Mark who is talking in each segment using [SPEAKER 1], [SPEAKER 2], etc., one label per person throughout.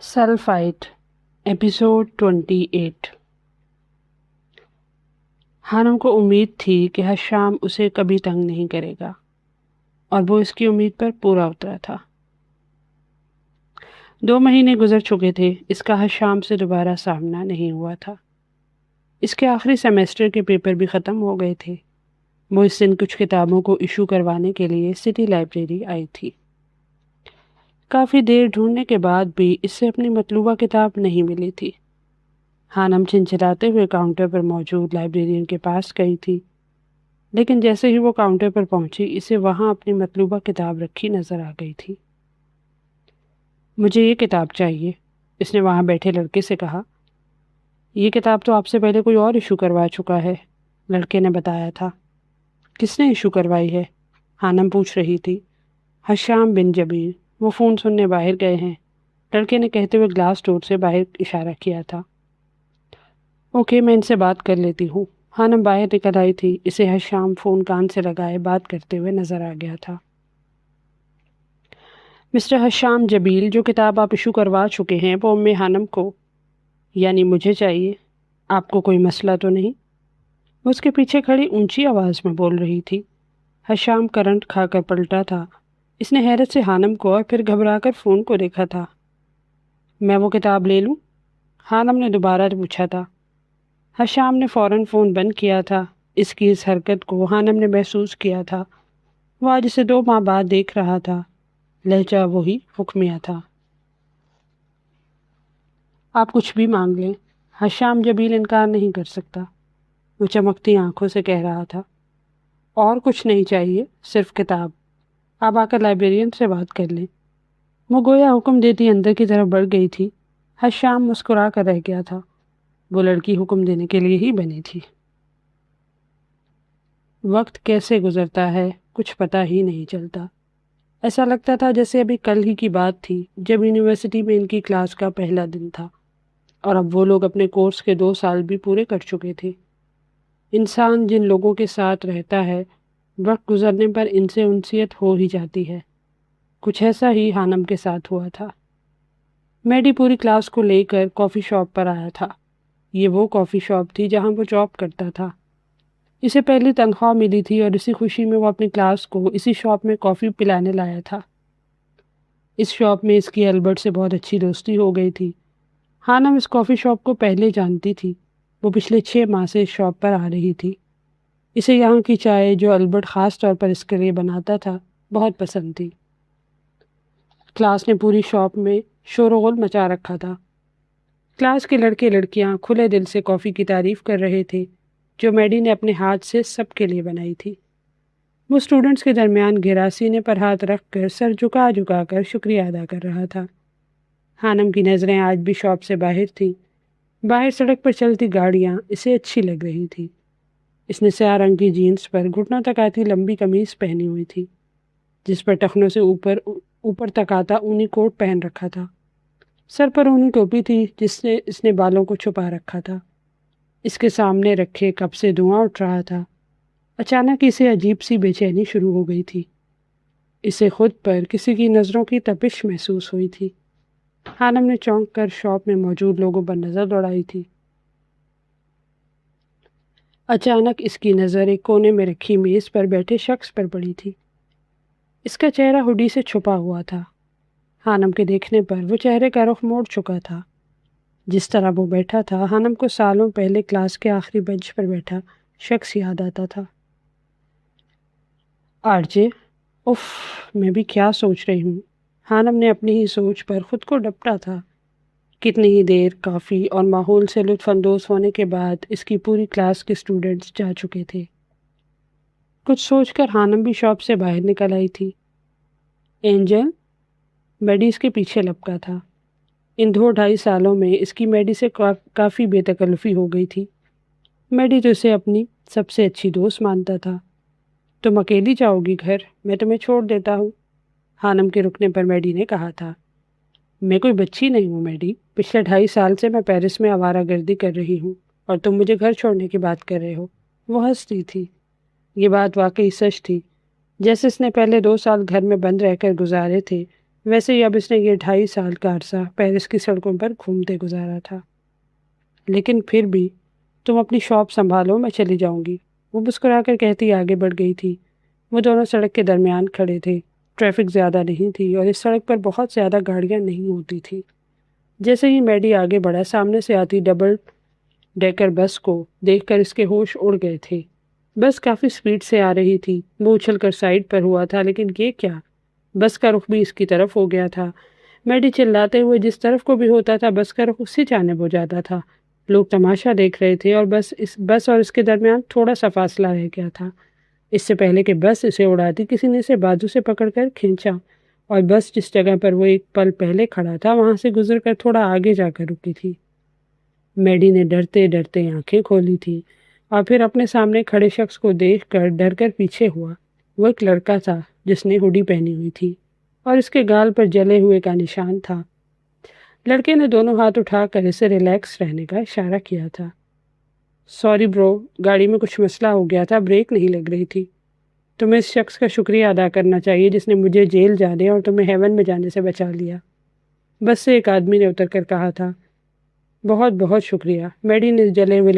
[SPEAKER 1] سلفائٹ episode 28۔ ہانم کو امید تھی کہ حشام اسے کبھی تنگ نہیں کرے گا، اور وہ اس کی امید پر پورا اترا تھا۔ 2 مہینے گزر چکے تھے، اس کا حشام سے دوبارہ سامنا نہیں ہوا تھا۔ اس کے آخری سیمیسٹر کے پیپر بھی ختم ہو گئے تھے۔ وہ اس دن کچھ کتابوں کو ایشو کروانے کے لیے سٹی لائبریری آئی تھی۔ کافی دیر ڈھونڈنے کے بعد بھی اس سے اپنی مطلوبہ کتاب نہیں ملی تھی۔ ہانم چنچلاتے ہوئے کاؤنٹر پر موجود لائبریرین کے پاس گئی تھی، لیکن جیسے ہی وہ کاؤنٹر پر پہنچی اسے وہاں اپنی مطلوبہ کتاب رکھی نظر آ گئی تھی۔ مجھے یہ کتاب چاہیے، اس نے وہاں بیٹھے لڑکے سے کہا۔ یہ کتاب تو آپ سے پہلے کوئی اور ایشو کروا چکا ہے، لڑکے نے بتایا تھا۔ کس نے ایشو کروائی ہے؟ ہانم پوچھ رہی تھی۔ حشام بن جبیل، وہ فون سننے باہر گئے ہیں، لڑکے نے کہتے ہوئے گلاس ڈور سے باہر اشارہ کیا تھا۔ اوکے، میں ان سے بات کر لیتی ہوں۔ ہانم باہر نکل آئی تھی، اسے حشام فون کان سے لگائے بات کرتے ہوئے نظر آ گیا تھا۔ مسٹر حشام جبیل، جو کتاب آپ ایشو کروا چکے ہیں وہ ہانم کو یعنی مجھے چاہیے۔ آپ کو کوئی مسئلہ تو نہیں؟ وہ اس کے پیچھے کھڑی اونچی آواز میں بول رہی تھی۔ حشام کرنٹ کھا کر پلٹا تھا۔ اس نے حیرت سے ہانم کو اور پھر گھبرا کر فون کو دیکھا تھا۔ میں وہ کتاب لے لوں؟ ہانم نے دوبارہ پوچھا تھا۔ حشام نے فوراً فون بند کیا تھا۔ اس کی اس حرکت کو ہانم نے محسوس کیا تھا۔ وہ آج اسے 2 ماہ بعد دیکھ رہا تھا۔ لہجہ وہی، حکمیہ تھا۔ آپ کچھ بھی مانگ لیں، حشام جبیل انکار نہیں کر سکتا، وہ چمکتی آنکھوں سے کہہ رہا تھا۔ اور کچھ نہیں چاہیے، صرف کتاب۔ آپ آ کر لائبریرین سے بات کر لیں۔ وہ گویا حکم دیتی اندر کی طرف بڑھ گئی تھی۔ حشام مسکرا کر رہ گیا تھا۔ وہ لڑکی حکم دینے کے لیے ہی بنی تھی۔ وقت کیسے گزرتا ہے کچھ پتہ ہی نہیں چلتا۔ ایسا لگتا تھا جیسے ابھی کل ہی کی بات تھی جب یونیورسٹی میں ان کی کلاس کا پہلا دن تھا، اور اب وہ لوگ اپنے کورس کے 2 سال بھی پورے کر چکے تھے۔ انسان جن لوگوں کے ساتھ رہتا ہے، وقت گزرنے پر ان سے انسیت ہو ہی جاتی ہے۔ کچھ ایسا ہی ہانم کے ساتھ ہوا تھا۔ میڈی پوری کلاس کو لے کر کافی شاپ پر آیا تھا۔ یہ وہ کافی شاپ تھی جہاں وہ جاب کرتا تھا۔ اسے پہلی تنخواہ ملی تھی اور اسی خوشی میں وہ اپنی کلاس کو اسی شاپ میں کافی پلانے لایا تھا۔ اس شاپ میں اس کی البرٹ سے بہت اچھی دوستی ہو گئی تھی۔ ہانم اس کافی شاپ کو پہلے جانتی تھی۔ وہ پچھلے 6 ماہ سے اس شاپ پر آ رہی تھی۔ اسے یہاں کی چائے، جو البرٹ خاص طور پر اس کے لیے بناتا تھا، بہت پسند تھی۔ کلاس نے پوری شاپ میں شور و غل مچا رکھا تھا۔ کلاس کے لڑکے لڑکیاں کھلے دل سے کافی کی تعریف کر رہے تھے جو میڈی نے اپنے ہاتھ سے سب کے لیے بنائی تھی۔ وہ اسٹوڈنٹس کے درمیان گھرا سینے پر ہاتھ رکھ کر سر جھکا جھکا کر شکریہ ادا کر رہا تھا۔ ہانم کی نظریں آج بھی شاپ سے باہر تھیں۔ باہر سڑک پر چلتی گاڑیاں اسے اچھی لگ رہی تھی۔ اس نے سیاہ رنگ کی جینس پر گھٹنوں تک آتی لمبی قمیض پہنی ہوئی تھی، جس پر ٹخنوں سے اوپر تک آتا اونی کوٹ پہن رکھا تھا۔ سر پر اونی ٹوپی تھی جس سے اس نے بالوں کو چھپا رکھا تھا۔ اس کے سامنے رکھے کپ سے دھواں اٹھ رہا تھا۔ اچانک اسے عجیب سی بے چینی شروع ہو گئی تھی۔ اسے خود پر کسی کی نظروں کی تپش محسوس ہوئی تھی۔ ہانم نے چونک کر شاپ میں موجود لوگوں پر نظر دوڑائی تھی۔ اچانک اس کی نظر ایک کونے میں رکھی میز پر بیٹھے شخص پر پڑی تھی۔ اس کا چہرہ ہوڈی سے چھپا ہوا تھا۔ ہانم کے دیکھنے پر وہ چہرے کا رخ موڑ چکا تھا۔ جس طرح وہ بیٹھا تھا، ہانم کو سالوں پہلے کلاس کے آخری بینچ پر بیٹھا شخص یاد آتا تھا۔ آرجے، اف، میں بھی کیا سوچ رہی ہوں۔ ہانم نے اپنی ہی سوچ پر خود کو ڈپٹا تھا۔ کتنی ہی دیر کافی اور ماحول سے لطف اندوز ہونے کے بعد اس کی پوری کلاس کے اسٹوڈنٹس جا چکے تھے۔ کچھ سوچ کر ہانم بھی شاپ سے باہر نکل آئی تھی۔ اینجل، میڈی اس کے پیچھے لپکا تھا۔ ان 2-2.5 سالوں میں اس کی میڈی سے کافی بے تکلفی ہو گئی تھی۔ میڈی تو اسے اپنی سب سے اچھی دوست مانتا تھا۔ تم اکیلی جاؤ گی گھر؟ میں تمہیں چھوڑ دیتا ہوں، ہانم کے رکنے پر میڈی نے کہا تھا۔ میں کوئی بچی نہیں ہوں میڈی، پچھلے 2.5 سال سے میں پیرس میں آوارہ گردی کر رہی ہوں، اور تم مجھے گھر چھوڑنے کی بات کر رہے ہو۔ وہ ہنستی تھی۔ یہ بات واقعی سچ تھی۔ جیسے اس نے پہلے 2 سال گھر میں بند رہ کر گزارے تھے، ویسے ہی اب اس نے یہ 2.5 سال کا عرصہ پیرس کی سڑکوں پر گھومتے گزارا تھا۔ لیکن پھر بھی تم اپنی شاپ سنبھالو، میں چلی جاؤں گی، وہ مسکرا کر کہتی آگے بڑھ گئی تھی۔ وہ دونوں سڑک کے درمیان کھڑے تھے۔ ٹریفک زیادہ نہیں تھی اور اس سڑک پر بہت زیادہ گاڑیاں نہیں ہوتی تھی۔ جیسے ہی میڈی آگے بڑھا، سامنے سے آتی ڈبل ڈیکر بس کو دیکھ کر اس کے ہوش اڑ گئے تھے۔ بس کافی سپیڈ سے آ رہی تھی۔ وہ اچھل کر سائڈ پر ہوا تھا، لیکن یہ کیا؟ بس کا رخ بھی اس کی طرف ہو گیا تھا۔ میڈی چلاتے ہوئے جس طرف کو بھی ہوتا تھا، بس کا رخ اسی جانب ہو جاتا تھا۔ لوگ تماشا دیکھ رہے تھے اور بس اور اس کے درمیان تھوڑا سا فاصلہ رہ گیا تھا۔ اس سے پہلے کہ بس اسے اڑاتی، کسی نے اسے بازو سے پکڑ کر کھینچا اور بس جس جگہ پر وہ ایک پل پہلے کھڑا تھا وہاں سے گزر کر تھوڑا آگے جا کر رکی تھی۔ میڈی نے ڈرتے ڈرتے آنکھیں کھولی تھی اور پھر اپنے سامنے کھڑے شخص کو دیکھ کر ڈر کر پیچھے ہوا۔ وہ ایک لڑکا تھا جس نے ہوڈی پہنی ہوئی تھی اور اس کے گال پر جلے ہوئے کا نشان تھا۔ لڑکے نے دونوں ہاتھ اٹھا کر اسے ریلیکس رہنے کا اشارہ کیا تھا۔ سوری برو، گاڑی میں کچھ مسئلہ ہو گیا تھا، بریک نہیں لگ رہی تھی۔ تمہیں اس شخص کا شکریہ ادا کرنا چاہیے جس نے مجھے جیل جانے اور تمہیں ہیون میں جانے سے بچا لیا، بس سے ایک آدمی نے اتر کر کہا تھا۔ بہت بہت شکریہ، میڈی نے جلے ہوئے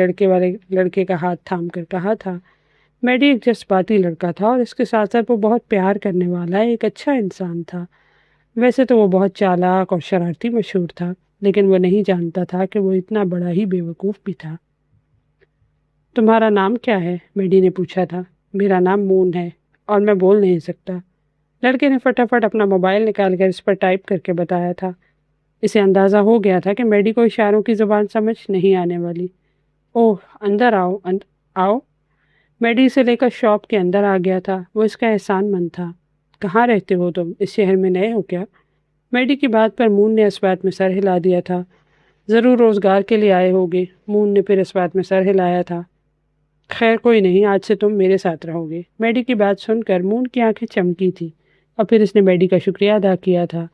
[SPEAKER 1] لڑکے کا ہاتھ تھام کر کہا تھا۔ میڈی ایک جذباتی لڑکا تھا اور اس کے ساتھ ساتھ وہ بہت پیار کرنے والا ایک اچھا انسان تھا۔ ویسے تو وہ بہت چالاک اور شرارتی مشہور تھا، لیکن وہ نہیں جانتا تھا کہ وہ اتنا بڑا ہی بیوقوف بھی تھا۔ تمہارا نام کیا ہے؟ میڈی نے پوچھا تھا۔ میرا نام مون ہے اور میں بول نہیں سکتا۔ لڑکے نے فٹافٹ اپنا موبائل نکال کر اس پر ٹائپ کر کے بتایا تھا۔ اسے اندازہ ہو گیا تھا کہ میڈی کو اشاروں کی زبان سمجھ نہیں آنے والی۔ اوہ، اندر آؤ آؤ۔ میڈی اسے لے کر شاپ کے اندر آ گیا تھا۔ وہ اس کا احسان مند تھا۔ کہاں رہتے ہو تم؟ اس شہر میں نئے ہو کیا؟ میڈی کی بات پر مون نے اس بات میں سر ہلا دیا تھا۔ ضرور روزگار کے لیے آئے ہوگے۔ مون نے پھر اس بات میں سر ہلایا تھا۔ خیر کوئی نہیں، آج سے تم میرے ساتھ رہو گے۔ میڈی کی بات سن کر مون کی آنکھیں چمکی تھی اور پھر اس نے میڈی کا شکریہ ادا کیا تھا،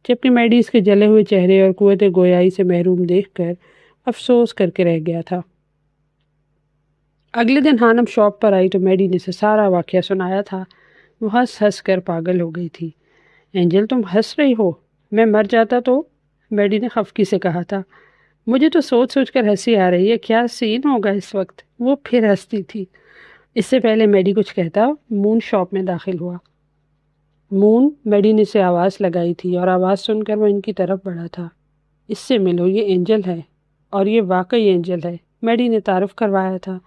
[SPEAKER 1] جبکہ میڈی اس کے جلے ہوئے چہرے اور قوت گویائی سے محروم دیکھ کر افسوس کر کے رہ گیا تھا۔ اگلے دن ہانم شاپ پر آئی تو میڈی نے اسے سارا واقعہ سنایا تھا۔ وہ ہنس ہنس کر پاگل ہو گئی تھی۔ اینجل، تم ہنس رہی ہو؟ میں مر جاتا تو؟ میڈی نے خفگی سے کہا تھا۔ مجھے تو سوچ سوچ کر ہنسی آ رہی ہے، کیا سین ہوگا اس وقت؟ وہ پھر ہنستی تھی۔ اس سے پہلے میڈی کچھ کہتا، مون شاپ میں داخل ہوا۔ مون، میڈی نے اسے آواز لگائی تھی اور آواز سن کر وہ ان کی طرف بڑھا تھا۔ اس سے ملو، یہ اینجل ہے اور یہ واقعی اینجل ہے، میڈی نے تعارف کروایا تھا۔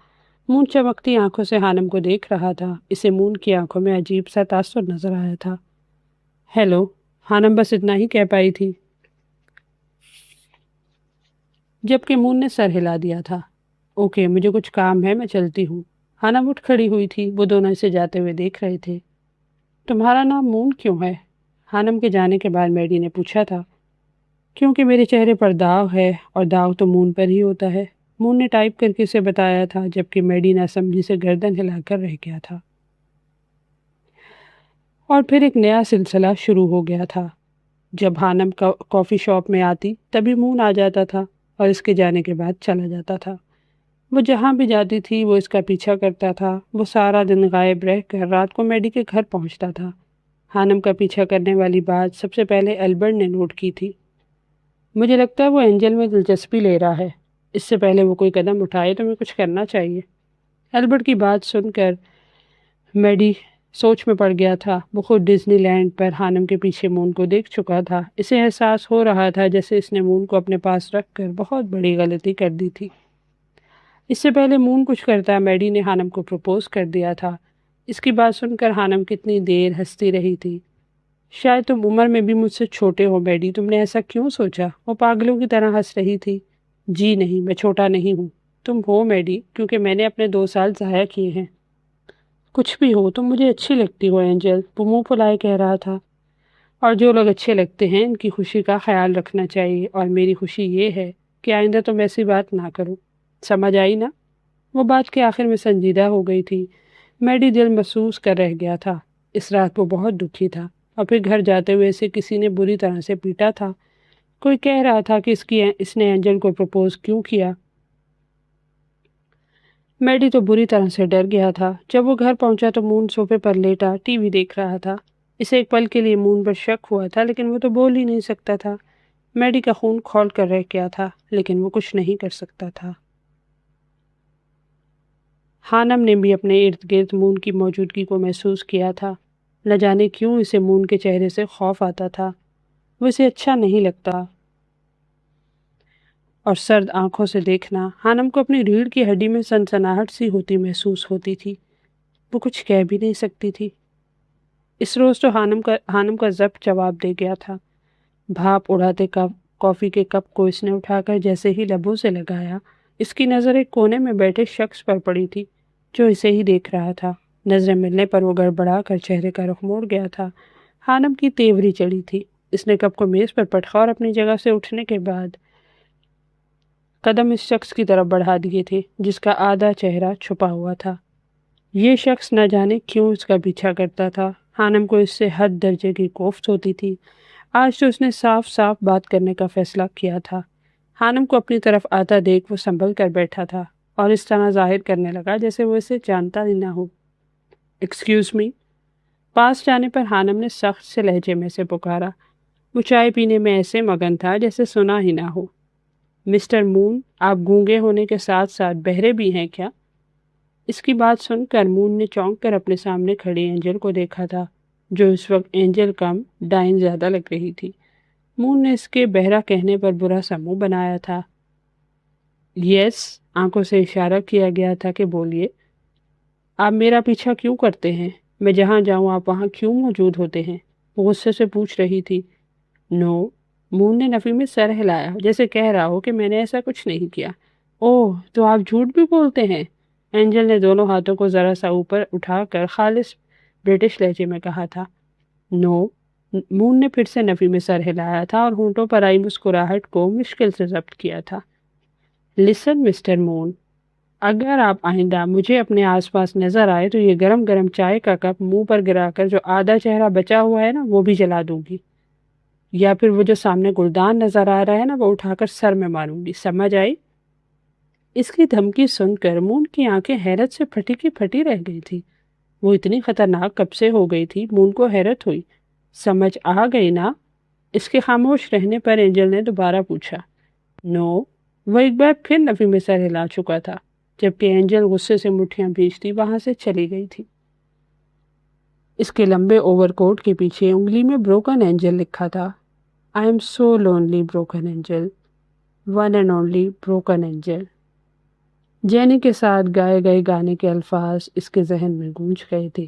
[SPEAKER 1] مون چمکتی آنکھوں سے ہانم کو دیکھ رہا تھا۔ اسے مون کی آنکھوں میں عجیب سا تاثر نظر آیا تھا۔ ہیلو، ہانم بس اتنا ہی کہہ پائی تھی، جبکہ مون نے سر ہلا دیا تھا۔ اوکے، مجھے کچھ کام ہے، میں چلتی ہوں۔ ہانم اٹھ کھڑی ہوئی تھی۔ وہ دونوں اسے جاتے ہوئے دیکھ رہے تھے۔ تمہارا نام مون کیوں ہے؟ ہانم کے جانے کے بعد میڈی نے پوچھا تھا۔ کیونکہ میرے چہرے پر داغ ہے اور داغ تو مون پر ہی ہوتا ہے، مون نے ٹائپ کر کے اسے بتایا تھا، جبکہ میڈی نے اسمبلی سے گردن ہلا کر رہ گیا تھا۔ اور پھر ایک نیا سلسلہ شروع ہو گیا تھا۔ جب ہانم کافی شاپ میں آتی تبھی مون آ جاتا تھا اور اس کے جانے کے بعد چلا جاتا تھا۔ وہ جہاں بھی جاتی تھی وہ اس کا پیچھا کرتا تھا۔ وہ سارا دن غائب رہ کر رات کو میڈی کے گھر پہنچتا تھا۔ ہانم کا پیچھا کرنے والی بات سب سے پہلے البرٹ نے نوٹ کی تھی۔ مجھے لگتا ہے وہ اینجل میں دلچسپی لے رہا ہے۔ اس سے پہلے وہ کوئی قدم اٹھائے تو میں کچھ کرنا چاہیے۔ البرٹ کی بات سن کر میڈی سوچ میں پڑ گیا تھا۔ وہ خود ڈزنی لینڈ پر ہانم کے پیچھے مون کو دیکھ چکا تھا۔ اسے احساس ہو رہا تھا جیسے اس نے مون کو اپنے پاس رکھ کر بہت بڑی غلطی کر دی تھی۔ اس سے پہلے مون کچھ کرتا، میڈی نے ہانم کو پروپوز کر دیا تھا۔ اس کی بات سن کر ہانم کتنی دیر ہنستی رہی تھی۔ شاید تم عمر میں بھی مجھ سے چھوٹے ہو میڈی، تم نے ایسا کیوں سوچا؟ وہ پاگلوں کی طرح ہنس رہی تھی۔ جی نہیں، میں چھوٹا نہیں ہوں۔ تم ہو میڈی، کیونکہ میں نے اپنے 2 سال ضائع کیے ہیں۔ کچھ بھی ہو، تم مجھے اچھی لگتی ہو اینجل، وہ منہ پھلائے کہہ رہا تھا۔ اور جو لوگ اچھے لگتے ہیں ان کی خوشی کا خیال رکھنا چاہیے، اور میری خوشی یہ ہے کہ آئندہ تم ایسی بات نہ کرو۔ سمجھ آئی نا؟ وہ بات کے آخر میں سنجیدہ ہو گئی تھی۔ میڈی دل محسوس کر رہ گیا تھا۔ اس رات وہ بہت دکھی تھا اور پھر گھر جاتے ہوئے اسے کسی نے بری طرح سے پیٹا تھا۔ کوئی کہہ رہا تھا کہ اس نے اینجل کو پروپوز کیوں کیا۔ میڈی تو بری طرح سے ڈر گیا تھا۔ جب وہ گھر پہنچا تو مون صوفے پر لیٹا ٹی وی دیکھ رہا تھا۔ اسے ایک پل کے لیے مون پر شک ہوا تھا، لیکن وہ تو بول ہی نہیں سکتا تھا۔ میڈی کا خون کھول کر رہ گیا تھا، لیکن وہ کچھ نہیں کر سکتا تھا۔ خانم نے بھی اپنے ارد گرد مون کی موجودگی کو محسوس کیا تھا۔ نہ جانے کیوں اسے مون کے چہرے سے خوف آتا تھا۔ وہ اسے اچھا نہیں لگتا اور سرد آنکھوں سے دیکھنا خانم کو اپنی ریڑھ کی ہڈی میں سنسناہٹ سی ہوتی محسوس ہوتی تھی۔ وہ کچھ کہہ بھی نہیں سکتی تھی۔ اس روز تو خانم کا ضبط جواب دے گیا تھا۔ بھاپ اڑاتے کافی کے کپ کو اس نے اٹھا کر جیسے ہی لبوں سے لگایا، اس کی نظر ایک کونے میں بیٹھے شخص پر پڑی تھی جو اسے ہی دیکھ رہا تھا۔ نظریں ملنے پر وہ گڑبڑا کر چہرے کا رخ موڑ گیا تھا۔ خانم کی تیوری چڑھی تھی۔ اس نے کپ کو میز پر پٹکا اور اپنی جگہ سے اٹھنے کے بعد قدم اس شخص کی طرف بڑھا دیے تھے جس کا آدھا چہرہ چھپا ہوا تھا۔ یہ شخص نہ جانے کیوں اس کا پیچھا کرتا تھا۔ خانم کو اس سے حد درجے کی کوفت ہوتی تھی۔ آج تو اس نے صاف صاف بات کرنے کا فیصلہ کیا تھا۔ خانم کو اپنی طرف آتا دیکھ وہ سنبھل کر بیٹھا تھا اور اس طرح ظاہر کرنے لگا جیسے وہ اسے جانتا ہی نہ ہو۔ Excuse me. پاس جانے پر خانم نے سخت سے لہجے میں سے پکارا۔ وہ چائے پینے میں ایسے مگن تھا جیسے سنا ہی نہ ہو۔ مسٹر مون، آپ گونگے ہونے کے ساتھ ساتھ بہرے بھی ہیں کیا؟ اس کی بات سن کر مون نے چونک کر اپنے سامنے کھڑی اینجل کو دیکھا تھا، جو اس وقت اینجل کم ڈائن زیادہ لگ رہی تھی۔ مون نے اس کے بہرا کہنے پر برا سا منہ بنایا تھا۔ یس، آنکھوں سے اشارہ کیا گیا تھا کہ بولیے۔ آپ میرا پیچھا کیوں کرتے ہیں؟ میں جہاں جاؤں آپ وہاں کیوں موجود ہوتے ہیں؟ وہ غصے سے پوچھ رہی تھی۔ نو، مون نے نفی میں سر ہلایا جیسے کہہ رہا ہو کہ میں نے ایسا کچھ نہیں کیا۔ اوہ، تو آپ جھوٹ بھی بولتے ہیں؟ اینجل نے دونوں ہاتھوں کو ذرا سا اوپر اٹھا کر خالص برٹش لہجے میں کہا تھا۔ نو، مون نے پھر سے نفی میں سر ہلایا تھا اور ہونٹوں پر آئی مسکراہٹ کو مشکل سے ضبط کیا تھا۔ لسن مسٹر مون، اگر آپ آئندہ مجھے اپنے آس پاس نظر آئے تو یہ گرم گرم چائے کا کپ منہ پر گرا کر جو آدھا چہرہ بچا ہوا ہے نا وہ بھی جلا دوں گی، یا پھر وہ جو سامنے گلدان نظر آ رہا ہے نا وہ اٹھا کر سر میں ماروں گی، سمجھ آئی؟ اس کی دھمکی سن کر مون کی آنکھیں حیرت سے پھٹی کی پھٹی رہ گئی تھی۔ وہ اتنی خطرناک کب سے ہو گئی تھی، مون کو حیرت ہوئی۔ سمجھ آ گئی نا؟ اس کے خاموش رہنے پر اینجل نے دوبارہ پوچھا۔ نو، وہ ایک بار پھر نفی میں سر ہلا چکا تھا، جبکہ اینجل غصے سے مٹھیاں بھیجتی وہاں سے چلی گئی تھی۔ اس کے لمبے اوور کوٹ کے پیچھے انگلی میں بروکن اینجل لکھا تھا۔ I am so lonely broken angel, one and only broken angel۔ جینی کے ساتھ گائے گئے گانے کے الفاظ اس کے ذہن میں گونج گئے تھے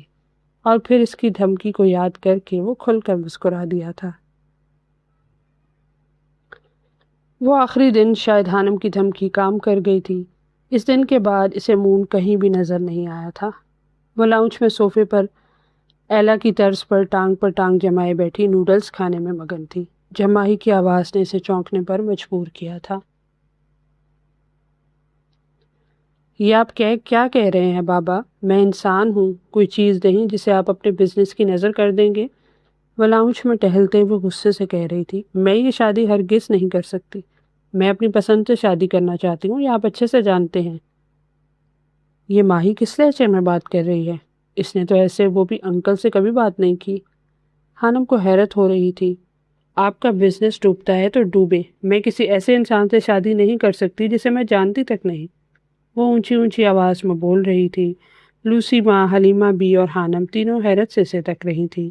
[SPEAKER 1] اور پھر اس کی دھمکی کو یاد کر کے وہ کھل کر مسکرا دیا تھا۔ وہ آخری دن شاید خانم کی دھمکی کام کر گئی تھی۔ اس دن کے بعد اسے مون کہیں بھی نظر نہیں آیا تھا۔ وہ لاؤنج میں صوفے پر ایلا کی طرز پر ٹانگ جمائے بیٹھی نوڈلز کھانے میں مگن تھی۔ جماہی کی آواز نے اسے چونکنے پر مجبور کیا تھا۔ یہ آپ کیا کہہ رہے ہیں بابا؟ میں انسان ہوں، کوئی چیز نہیں جسے آپ اپنے بزنس کی نظر کر دیں گے۔ وہ لاؤنج میں ٹہلتے ہوئے غصے سے کہہ رہی تھی۔ میں یہ شادی ہرگز نہیں کر سکتی۔ میں اپنی پسند سے شادی کرنا چاہتی ہوں، یہ آپ اچھے سے جانتے ہیں۔ یہ ماہی کس لہجے میں بات کر رہی ہے؟ اس نے تو ایسے وہ بھی انکل سے کبھی بات نہیں کی۔ خانم کو حیرت ہو رہی تھی۔ آپ کا بزنس ڈوبتا ہے تو ڈوبے، میں کسی ایسے انسان سے شادی نہیں کر سکتی جسے میں جانتی تک نہیں۔ وہ اونچی اونچی آواز میں بول رہی تھی۔ لوسی ماں، حلیمہ بی اور خانم تینوں حیرت سے اسے تک رہی تھی۔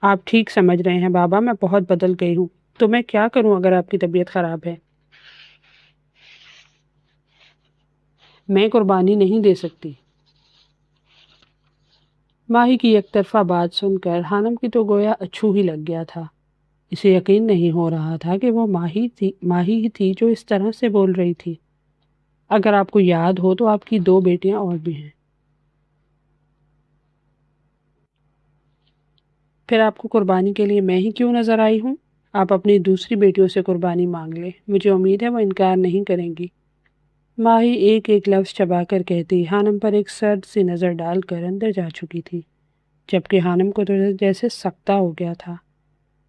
[SPEAKER 1] آپ ٹھیک سمجھ رہے ہیں بابا، میں بہت بدل گئی ہوں، تو میں کیا کروں اگر آپ کی طبیعت خراب ہے؟ میں قربانی نہیں دے سکتی۔ ماہی کی یک طرفہ بات سن کر خانم کی تو گویا اچھو ہی لگ گیا تھا۔ اسے یقین نہیں ہو رہا تھا کہ وہ ماہی ہی تھی جو اس طرح سے بول رہی تھی۔ اگر آپ کو یاد ہو تو آپ کی 2 بیٹیاں اور بھی ہیں۔ پھر آپ کو قربانی کے لیے میں ہی کیوں نظر آئی ہوں؟ آپ اپنی دوسری بیٹیوں سے قربانی مانگ لیں، مجھے امید ہے وہ انکار نہیں کریں گی۔ ماہی ایک ایک لفظ چبا کر کہتی خانم پر ایک سرد سی نظر ڈال کر اندر جا چکی تھی، جبکہ خانم کو تو جیسے سکتہ ہو گیا تھا۔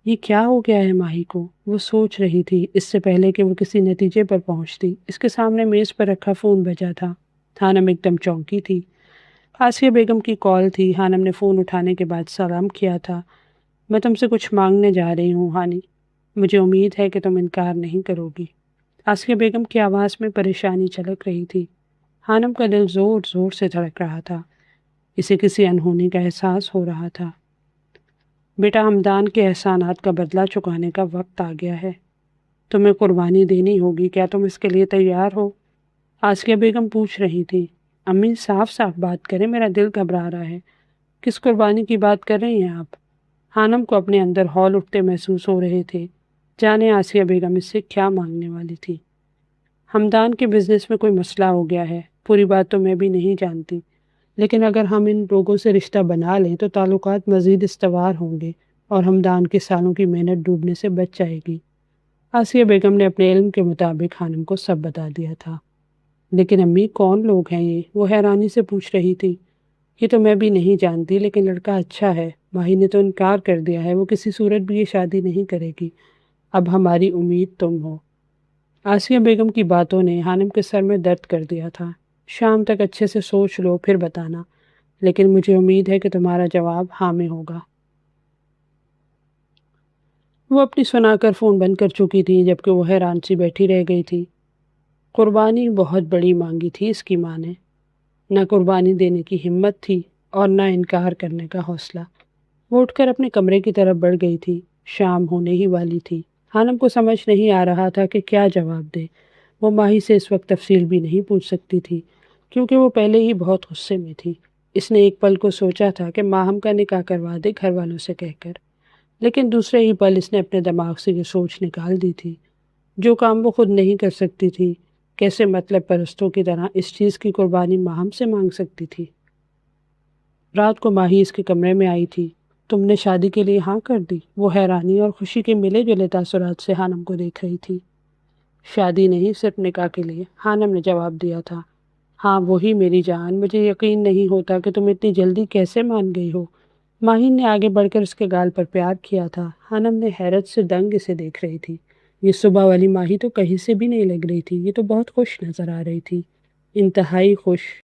[SPEAKER 1] یہ کیا ہو گیا ہے ماہی کو؟ وہ سوچ رہی تھی اس سے پہلے کہ وہ کسی نتیجے پر پہنچتی۔ اس کے سامنے میز پر رکھا فون بجا تھا۔ خانم ایک دم چونکی تھی۔ آسیہ بیگم کی کال تھی۔ خانم نے فون اٹھانے کے بعد سلام کیا تھا۔ میں تم سے کچھ مانگنے جا رہی ہوں ہانی، مجھے امید ہے کہ تم انکار نہیں کرو گی۔ آسیہ بیگم کی آواز میں پریشانی چھلک رہی تھی۔ خانم کا دل زور زور سے دھڑک رہا تھا، اسے کسی انہونی کا احساس ہو رہا تھا۔ بیٹا، ہمدان کے احسانات کا بدلہ چکانے کا وقت آ گیا ہے، تمہیں قربانی دینی ہوگی، کیا تم اس کے لیے تیار ہو؟ آسیہ بیگم پوچھ رہی تھی۔ امی صاف صاف بات کریں، میرا دل گھبرا رہا ہے۔ کس قربانی کی بات کر رہی ہیں آپ؟ خانم کو اپنے اندر ہول اٹھتے محسوس ہو رہے تھے، جانے آسیہ بیگم اس سے کیا مانگنے والی تھی۔ ہمدان کے بزنس میں کوئی مسئلہ ہو گیا ہے، پوری بات تو میں بھی نہیں جانتی، لیکن اگر ہم ان لوگوں سے رشتہ بنا لیں تو تعلقات مزید استوار ہوں گے اور ہمدان کے سالوں کی محنت ڈوبنے سے بچ جائے گی۔ آسیہ بیگم نے اپنے علم کے مطابق خانم کو سب بتا دیا تھا۔ لیکن امی، کون لوگ ہیں یہ؟ وہ حیرانی سے پوچھ رہی تھی۔ یہ تو میں بھی نہیں جانتی، لیکن لڑکا اچھا ہے، ماہی نے تو انکار کر دیا ہے، وہ کسی صورت بھی یہ شادی نہیں کرے گی۔ اب ہماری امید تم ہو۔ آسیہ بیگم کی باتوں نے خانم کے سر میں درد کر دیا تھا۔ شام تک اچھے سے سوچ لو پھر بتانا، لیکن مجھے امید ہے کہ تمہارا جواب ہاں میں ہوگا۔ وہ اپنی سنا کر فون بند کر چکی تھی، جبکہ وہ حیران سی بیٹھی رہ گئی تھی۔ قربانی بہت بڑی مانگی تھی اس کی ماں نے، نہ قربانی دینے کی ہمت تھی اور نہ انکار کرنے کا حوصلہ۔ وہ اٹھ کر اپنے کمرے کی طرف بڑھ گئی تھی۔ شام ہونے ہی والی تھی۔ خانم کو سمجھ نہیں آ رہا تھا کہ کیا جواب دے۔ وہ ماہی سے اس وقت تفصیل بھی نہیں پوچھ سکتی تھی، کیونکہ وہ پہلے ہی بہت غصے میں تھی۔ اس نے ایک پل کو سوچا تھا کہ ماہم کا نکاح کروا دے گھر والوں سے کہہ کر، لیکن دوسرے ہی پل اس نے اپنے دماغ سے یہ سوچ نکال دی تھی، جو کام وہ خود نہیں کر سکتی تھی، کیسے مطلب پرستوں کی طرح اس چیز کی قربانی ماہم سے مانگ سکتی تھی۔ رات کو ماہی اس کے کمرے میں آئی تھی۔ تم نے شادی کے لیے ہاں کر دی؟ وہ حیرانی اور خوشی کے ملے جلے تاثرات سے خانم کو دیکھ رہی تھی۔ شادی نہیں، صرف نکاح کے لیے، خانم نے جواب دیا تھا۔ ہاں وہی میری جان، مجھے یقین نہیں ہوتا کہ تم اتنی جلدی کیسے مان گئی ہو۔ ماہین نے آگے بڑھ کر اس کے گال پر پیار کیا تھا۔ خانم نے حیرت سے دنگ اسے دیکھ رہی تھی۔ یہ صبح والی ماہی تو کہیں سے بھی نہیں لگ رہی تھی، یہ تو بہت خوش نظر آ رہی تھی، انتہائی خوش۔